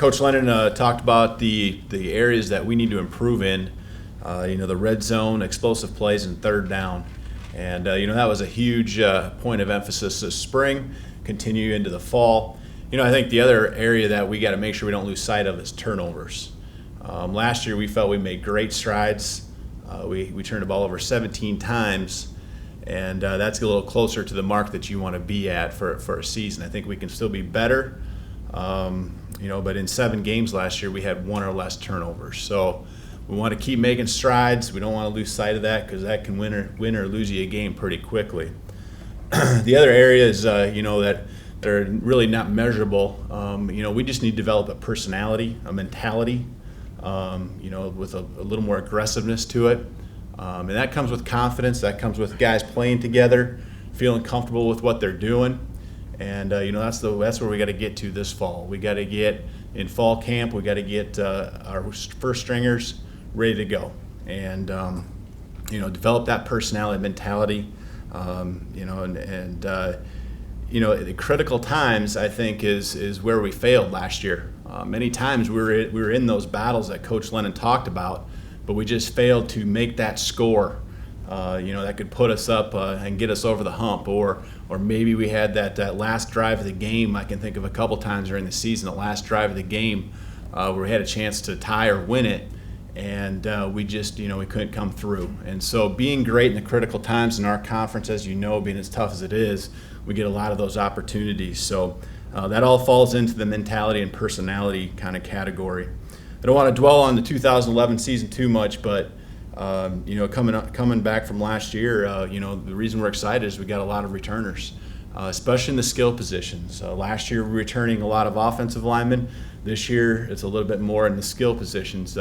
Coach Lennon talked about the areas that we need to improve in, the red zone, explosive plays, and third down. And, that was a huge point of emphasis this spring, continue into the fall. I think the other area that we got to make sure we don't lose sight of is turnovers. Last year we felt we made great strides. We turned the ball over 17 times, and that's a little closer to the mark that you want to be at for a season. I think we can still be better, but in 7 games last year we had 1 or less turnovers. So we want to keep making strides. We don't want to lose sight of that because that can win or lose you a game pretty quickly. The other areas, that they're really not measurable. We just need to develop a personality, a mentality, with a little more aggressiveness to it. And that comes with confidence. That comes with guys playing together, feeling comfortable with what they're doing. And, that's where we got to get to this fall. We got to get in fall camp. We got to get our first stringers ready to go. And, develop that personality, mentality, the critical times, I think, is where we failed last year. Many times we were in those battles that Coach Lennon talked about, but we just failed to make that score, that could put us up and get us over the hump. Or maybe we had that last drive of the game. I can think of a couple times during the season, the last drive of the game, where we had a chance to tie or win it, and we just, we couldn't come through. And so being great in the critical times in our conference, as you know, being as tough as it is, we get a lot of those opportunities. So that all falls into the mentality and personality kind of category. I don't want to dwell on the 2011 season too much, but coming back from last year, the reason we're excited is we got a lot of returners, especially in the skill positions. Last year we were returning a lot of offensive linemen. This year it's a little bit more in the skill positions.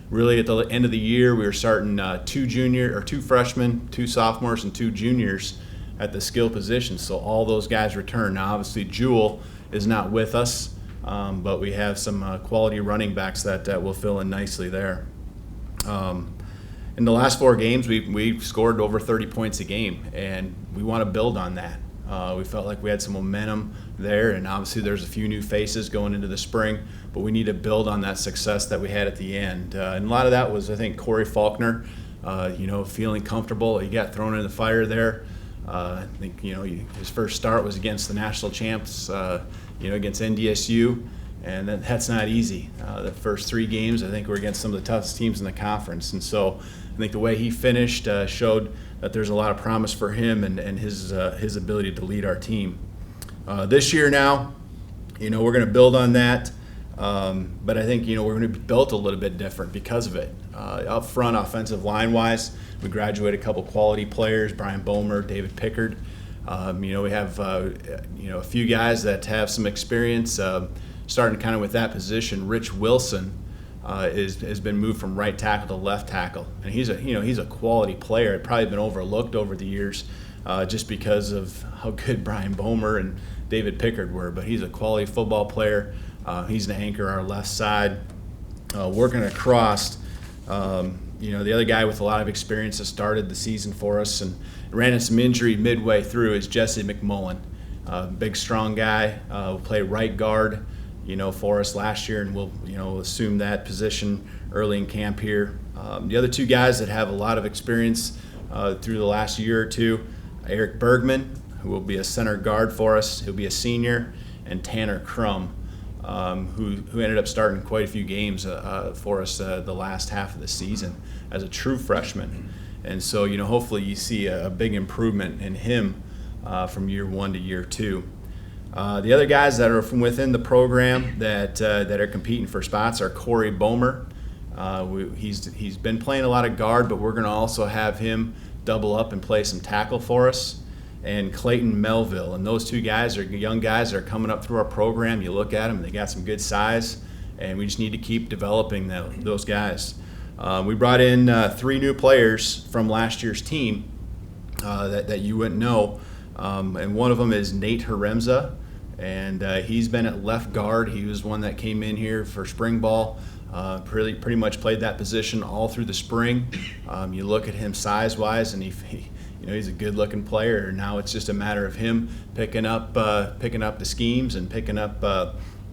Really at the end of the year we were starting 2 freshmen, 2 sophomores, and 2 juniors at the skill positions. So all those guys return. Now obviously Jewel is not with us, but we have some quality running backs that will fill in nicely there. In the last 4 games, we've scored over 30 points a game, and we want to build on that. We felt like we had some momentum there, and obviously there's a few new faces going into the spring, but we need to build on that success that we had at the end. And a lot of that was, I think, Corey Faulkner, feeling comfortable. He got thrown in the fire there. I think, his first start was against the national champs, against NDSU. And that's not easy. The first 3 games, I think, were against some of the toughest teams in the conference. And so I think the way he finished showed that there's a lot of promise for him and his ability to lead our team. This year now, we're going to build on that. But I think, we're going to be built a little bit different because of it. Up front, offensive line-wise, we graduated a couple quality players, Brian Bomer, David Pickard. We have, a few guys that have some experience. Starting kind of with that position, Rich Wilson has been moved from right tackle to left tackle, and he's a quality player. It's probably been overlooked over the years, just because of how good Brian Bomer and David Pickard were. But he's a quality football player. He's going to anchor our left side, working across. The other guy with a lot of experience that started the season for us and ran into some injury midway through is Jesse McMullen. Big, strong guy. Will play right guard. For us last year, and we'll assume that position early in camp here. The other 2 guys that have a lot of experience through the last year or 2, Eric Bergman, who will be a center guard for us. He'll be a senior, and Tanner Crum, who ended up starting quite a few games for us the last half of the season as a true freshman. And so, hopefully you see a big improvement in him from year 1 to year 2. The other guys that are from within the program that are competing for spots are Corey Bomer. He's been playing a lot of guard, but we're going to also have him double up and play some tackle for us. And Clayton Melville, and those 2 guys are young guys that are coming up through our program. You look at them, they got some good size, and we just need to keep developing those guys. We brought in 3 new players from last year's team that you wouldn't know, and one of them is Nate Haremza. And he's been at left guard. He was one that came in here for spring ball. Pretty much played that position all through the spring. You look at him size-wise, and he's a good-looking player. Now it's just a matter of him picking up the schemes and picking up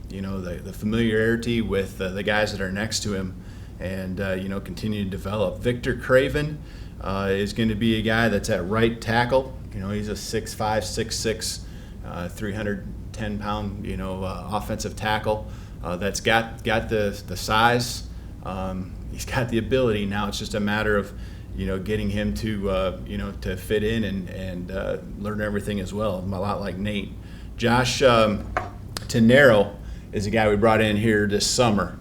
the familiarity with the guys that are next to him, and continue to develop. Victor Craven is going to be a guy that's at right tackle. He's a 6'5", 6'6", 310-pound offensive tackle that's got the size. He's got the ability. Now it's just a matter of getting him to fit in and learn everything as well. A lot like Nate. Josh Tenero is a guy we brought in here this summer.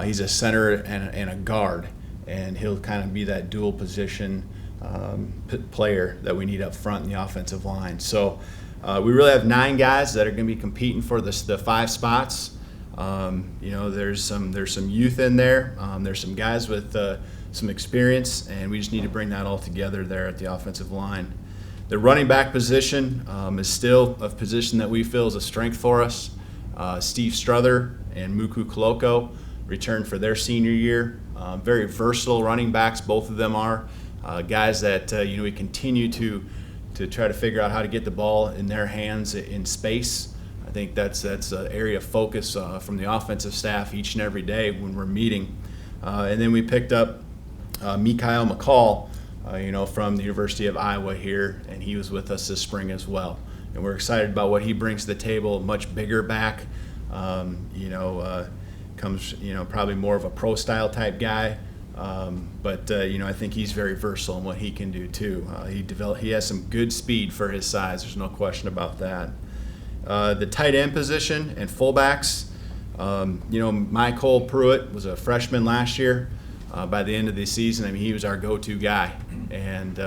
He's a center and a guard, and he'll kind of be that dual position player that we need up front in the offensive line. So we really have 9 guys that are going to be competing for the 5 spots. There's some youth in there. There's some guys with some experience, and we just need to bring that all together there at the offensive line. The running back position is still a position that we feel is a strength for us. Steve Struther and Muku Koloko returned for their senior year. Very versatile running backs, both of them are. Guys that we continue to try to figure out how to get the ball in their hands in space. I think that's an area of focus from the offensive staff each and every day when we're meeting. And then we picked up Mikhail McCall, from the University of Iowa here, and he was with us this spring as well. And we're excited about what he brings to the table. Much bigger back, comes probably more of a pro style type guy. But I think he's very versatile in what he can do too. He has some good speed for his size. There's no question about that. The tight end position and fullbacks. Michael Pruitt was a freshman last year. By the end of the season, he was our go-to guy, and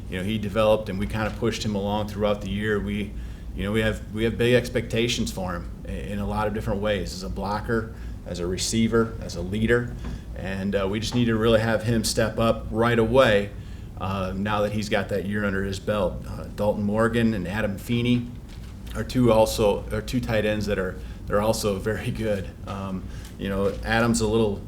he developed, and we kind of pushed him along throughout the year. We have big expectations for him in a lot of different ways, as a blocker, as a receiver, as a leader, and we just need to really have him step up right away now that he's got that year under his belt. Dalton Morgan and Adam Feeney are two tight ends that are also very good. Adam's a little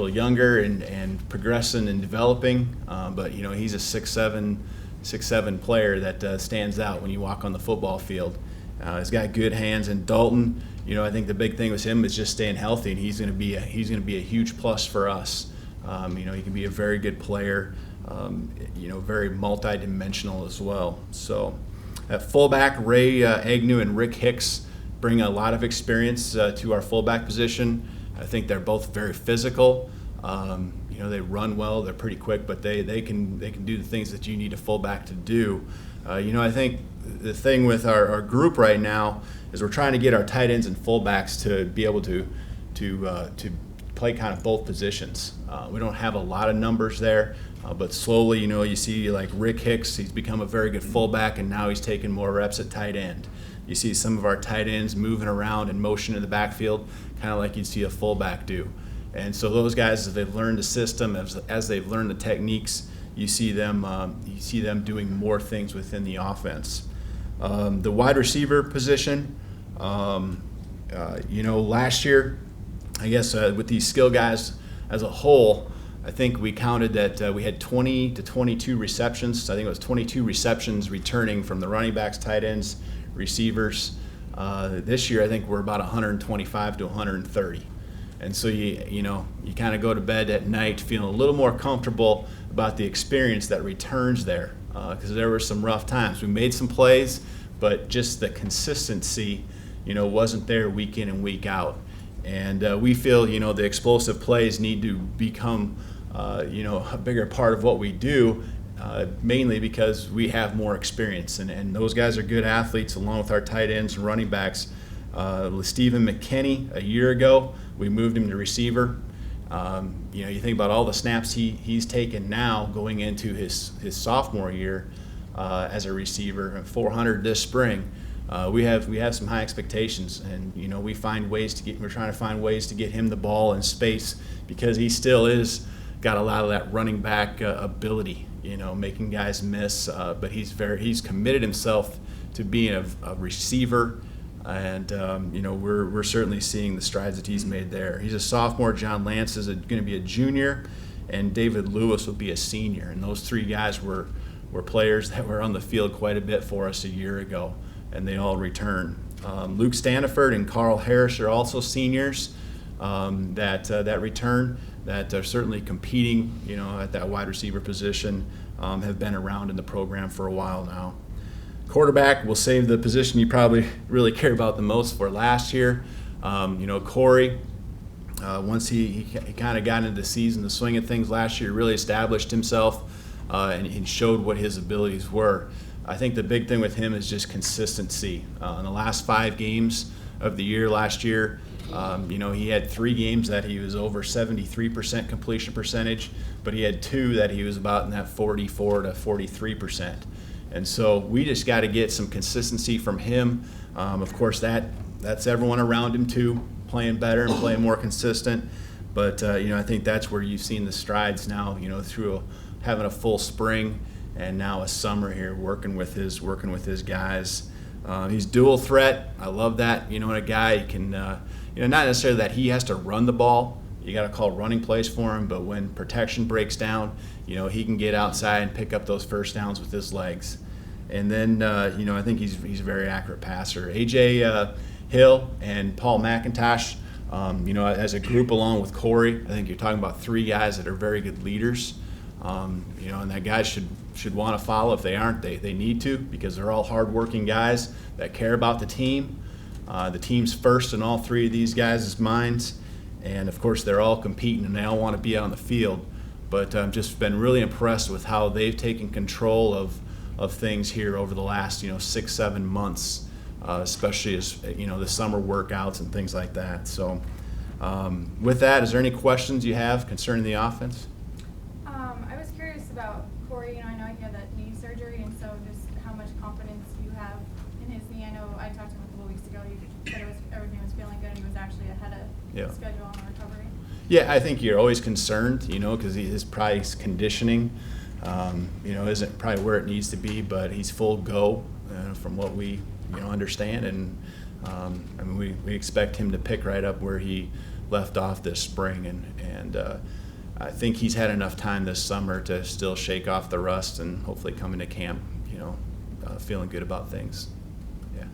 younger and progressing and developing, but he's a 6'7" player that stands out when you walk on the football field. He's got good hands, and Dalton, I think the big thing with him is just staying healthy, and he's going to be a huge plus for us. He can be a very good player, very multi-dimensional as well. So at fullback, Ray Agnew and Rick Hicks bring a lot of experience to our fullback position. I think they're both very physical. They run well. They're pretty quick, but they can do the things that you need a fullback to do. I think the thing with our group right now is we're trying to get our tight ends and fullbacks to be able to play kind of both positions. We don't have a lot of numbers there, but slowly, you see like Rick Hicks. He's become a very good fullback, and now he's taking more reps at tight end. You see some of our tight ends moving around and motion in the backfield, kind of like you'd see a fullback do. And so those guys, as they've learned the system, as they've learned the techniques, you see them doing more things within the offense. The wide receiver position, last year, I guess with these skill guys as a whole, I think we counted that we had 20 to 22 receptions. So I think it was 22 receptions returning from the running backs, tight ends, receivers. This year, I think we're about 125 to 130. And so you kind of go to bed at night feeling a little more comfortable about the experience that returns there, because there were some rough times. We made some plays, but just the consistency, wasn't there week in and week out. And we feel, the explosive plays need to become, a bigger part of what we do, mainly because we have more experience. And those guys are good athletes, along with our tight ends and running backs. Stephen McKinney, a year ago, we moved him to receiver. You think about all the snaps he's taken now going into his sophomore year as a receiver, 400 this spring. We have some high expectations, and we're trying to find ways to get him the ball in space, because he still is got a lot of that running back ability, making guys miss. But he's committed himself to being a receiver. And we're certainly seeing the strides that he's made there. He's a sophomore. John Lance is going to be a junior, and David Lewis will be a senior. And those three guys were players that were on the field quite a bit for us a year ago, and they all return. Luke Staniford and Carl Harris are also seniors that return, that are certainly competing, at that wide receiver position, have been around in the program for a while now. Quarterback, we'll save the position you probably really care about the most for last year. Corey, once he kind of got into the season, the swing of things last year, really established himself and he showed what his abilities were. I think the big thing with him is just consistency. In the last 5 games of the year last year, he had 3 games that he was over 73% completion percentage, but he had 2 that he was about in that 44 to 43%. And so we just got to get some consistency from him. Of course, that's everyone around him too, playing better and playing more consistent. But I think that's where you've seen the strides now, through having a full spring and now a summer here, working with his guys. He's dual threat. I love that. A guy can, not necessarily that he has to run the ball. You got to call running plays for him, but when protection breaks down, he can get outside and pick up those first downs with his legs. And then, I think he's a very accurate passer. AJ Hill and Paul McIntosh, as a group along with Corey, I think you're talking about 3 guys that are very good leaders. And that guys should want to follow. If they aren't, they need to, because they're all hardworking guys that care about the team. The team's first in all 3 of these guys' minds. And, of course, they're all competing and they all want to be out on the field. But I've just been really impressed with how they've taken control of things here over the last, 6-7 months, especially as, the summer workouts and things like that. So with that, is there any questions you have concerning the offense? I was curious about Corey. I know he had that knee surgery, and so just how much confidence you have in his knee. I know I talked to him a couple of weeks ago. He said everything was feeling good, and he was actually ahead of schedule on the recovery. Yeah, I think you're always concerned, because his price conditioning, isn't probably where it needs to be, but he's full go from what we, understand. And we expect him to pick right up where he left off this spring. And I think he's had enough time this summer to still shake off the rust and hopefully come into camp, feeling good about things. Yeah.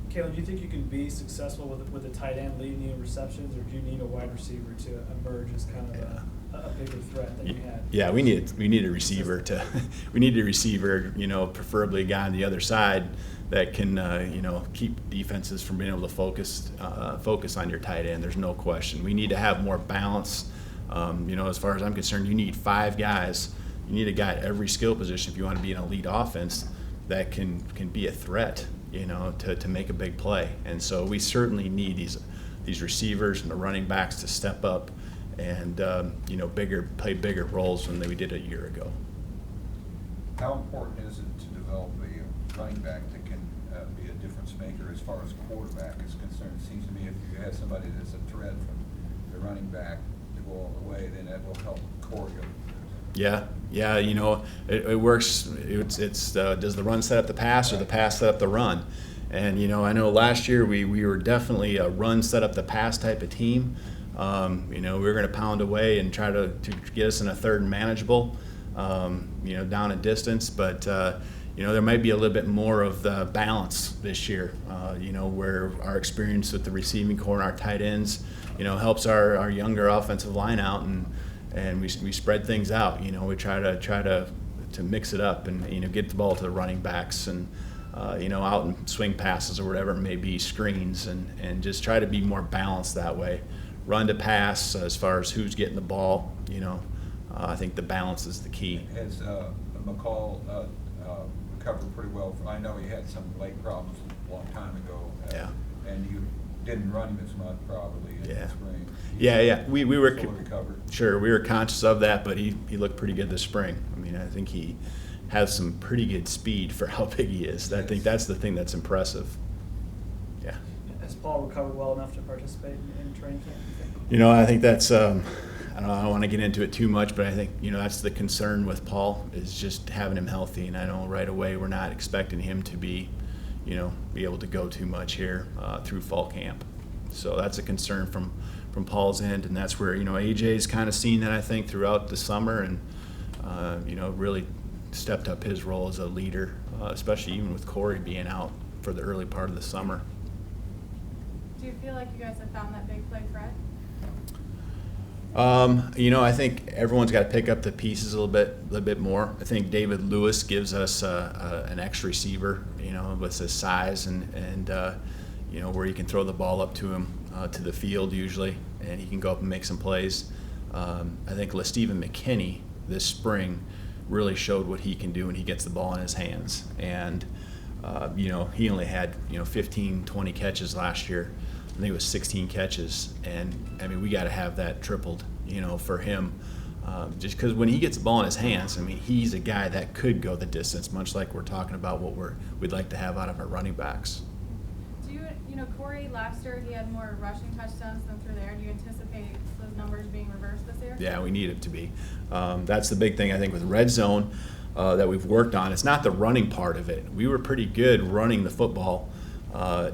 Kalen, do you think you can be successful with a tight end leading you in receptions, or do you need a wide receiver to emerge as kind of a bigger threat that you had? Yeah, we need a receiver preferably a guy on the other side that can keep defenses from being able to focus on your tight end. There's no question. We need to have more balance. As far as I'm concerned, you need 5 guys. You need a guy at every skill position if you want to be an elite offense that can be a threat, to make a big play. And so we certainly need these receivers and the running backs to step up and play bigger roles than we did a year ago. How important is it to develop a running back that can be a difference maker as far as quarterback is concerned? It seems to me if you have somebody that's a threat from the running back to go all the way, then that will help Corey. Yeah, it works. It's does the run set up the pass or the pass set up the run? And I know last year we were definitely a run set up the pass type of team. We were going to pound away and try to get us in a third and manageable, down a distance. But there might be a little bit more of the balance this year. Where our experience with the receiving core and our tight ends, helps our younger offensive line out, and we spread things out. We try to mix it up and get the ball to the running backs and out and swing passes or whatever it may be, screens, and just try to be more balanced that way. Run to pass as far as who's getting the ball. I think the balance is the key. Has McCall recovered pretty well? I know he had some leg problems a long time ago. And you didn't run him as much probably in the spring. We were recovered. Sure, we were conscious of that, but he looked pretty good this spring. I think he has some pretty good speed for how big he is. I think that's the thing that's impressive. Yeah. Has Paul recovered well enough to participate in training camp, you think? I think that's I don't want to get into it too much, but I think that's the concern with Paul, is just having him healthy. And I know right away we're not expecting him to be able to go too much here through fall camp. So that's a concern from Paul's end, and that's where AJ's kind of seen that, I think, throughout the summer, and really stepped up his role as a leader, especially even with Corey being out for the early part of the summer. Do you feel like you guys have found that big play threat? I think everyone's got to pick up the pieces a little bit more. I think David Lewis gives us an X receiver, with his size and where you can throw the ball up to him to the field usually, and he can go up and make some plays. I think LeSteven McKinney this spring really showed what he can do when he gets the ball in his hands. And, he only had, 15, 20 catches last year. I think it was 16 catches. And, we got to have that tripled, for him. Just because when he gets the ball in his hands, he's a guy that could go the distance, much like we're talking about what we'd like to have out of our running backs. Corey last year, he had more rushing touchdowns than through the air. Do you anticipate those numbers being reversed this year? Yeah, we need it to be. That's the big thing, I think, with red zone that we've worked on. It's not the running part of it. We were pretty good running the football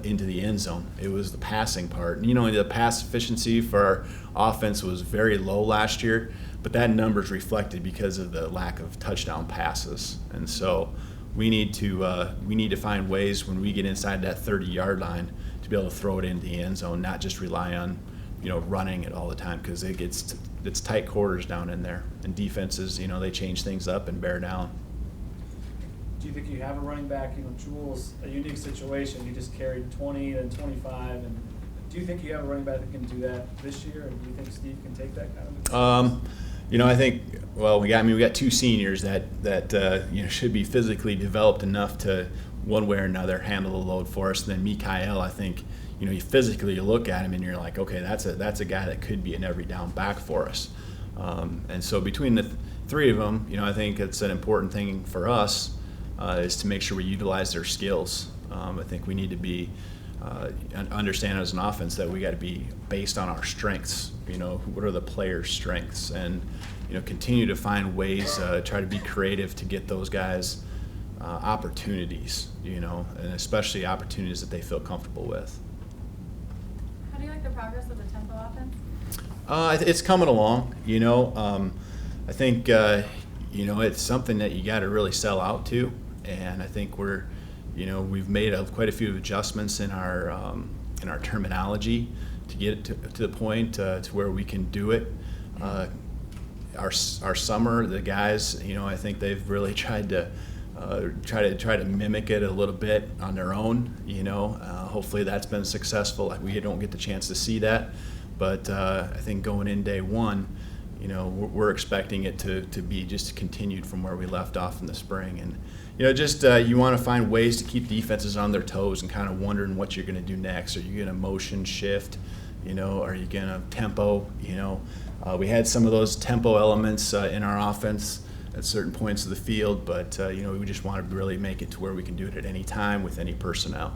into the end zone. It was the passing part. The pass efficiency for our offense was very low last year, but that number's reflected because of the lack of touchdown passes. And so we need to find ways when we get inside that 30-yard line to be able to throw it into the end zone, not just rely on running it all the time, because it's tight quarters down in there, and defenses they change things up and bear down. Do you think you have a running back? Jules, a unique situation. You just carried 20 and 25, and do you think you have a running back that can do that this year? And do you think Steve can take that kind of experience? I think we got two seniors that should be physically developed enough to one way or another handle the load for us. And then Mikael, I think you look at him and you're like, okay, that's a guy that could be an every down back for us. And so between the three of them, I think it's an important thing for us is to make sure we utilize their skills. I think we need to be understand as an offense that we got to be based on our strengths. What are the players' strengths, and continue to find ways, try to be creative to get those guys opportunities, and especially opportunities that they feel comfortable with. How do you like the progress of the tempo offense? It's coming along. I think it's something that you got to really sell out to, and I think we've made quite a few adjustments in our terminology to get it to the point to where we can do it. Our summer, the guys, I think they've really tried to mimic it a little bit on their own. Hopefully that's been successful. We don't get the chance to see that, but I think going in day one, we're expecting it to be just continued from where we left off in the spring. And you want to find ways to keep defenses on their toes and kind of wondering what you're going to do next. Are you going to motion shift? Are you going to tempo? We had some of those tempo elements in our offense at certain points of the field, but we just want to really make it to where we can do it at any time with any personnel.